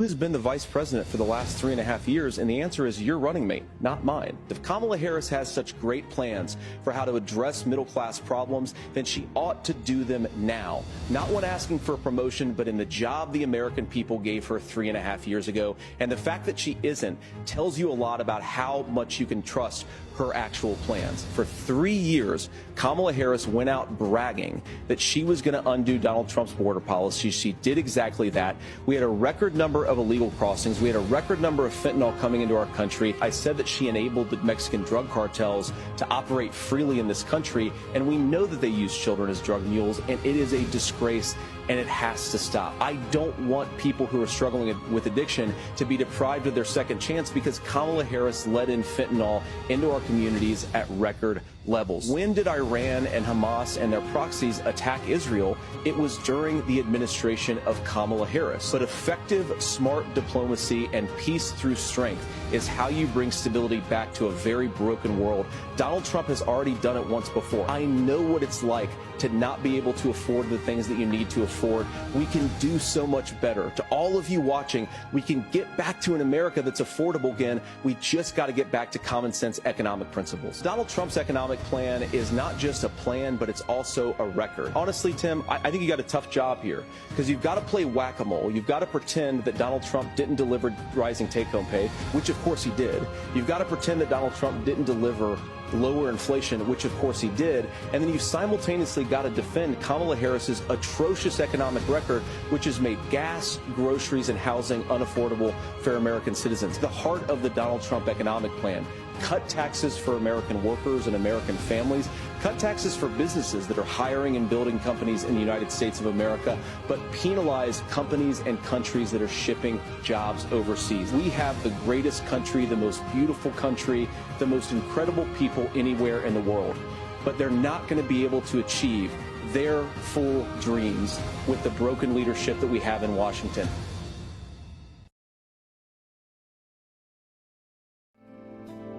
Who's been the vice president for the last 3.5 years? And the answer is your running mate, not mine. If Kamala Harris has such great plans for how to address middle-class problems, then she ought to do them now. Not when asking for a promotion, but in the job the American people gave her 3.5 years ago. And the fact that she isn't tells you a lot about how much you can trust her actual plans. For 3 years, Kamala Harris went out bragging that she was going to undo Donald Trump's border policy. She did exactly that. We had a record number of illegal crossings. We had a record number of fentanyl coming into our country. I said that she enabled the Mexican drug cartels to operate freely in this country, and we know that they use children as drug mules, and it is a disgrace, and it has to stop. I don't want people who are struggling with addiction to be deprived of their second chance because Kamala Harris let in fentanyl into our communities at record levels. When did Iran and Hamas and their proxies attack Israel? It was during the administration of Kamala Harris. But effective, smart diplomacy and peace through strength is how you bring stability back to a very broken world. Donald Trump has already done it once before. I know what it's like to not be able to afford the things that you need to afford. We can do so much better. To all of you watching, we can get back to an America that's affordable again. We just got to get back to common sense economic principles. Donald Trump's economic plan is not just a plan, but it's also a record. Honestly, Tim, I think you got a tough job here because you've got to play whack-a-mole. You've got to pretend that Donald Trump didn't deliver rising take-home pay, which of course he did. You've got to pretend that Donald Trump didn't deliver lower inflation, which of course he did, and then you've simultaneously got to defend Kamala Harris's atrocious economic record, which has made gas, groceries, and housing unaffordable for American citizens. The heart of the Donald Trump economic plan: cut taxes for American workers and American families, cut taxes for businesses that are hiring and building companies in the United States of America, but penalize companies and countries that are shipping jobs overseas. We have the greatest country, the most beautiful country, the most incredible people anywhere in the world, but they're not going to be able to achieve their full dreams with the broken leadership that we have in Washington.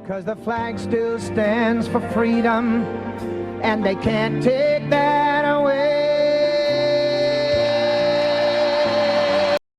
Because the flag still stands for freedom, and they can't take that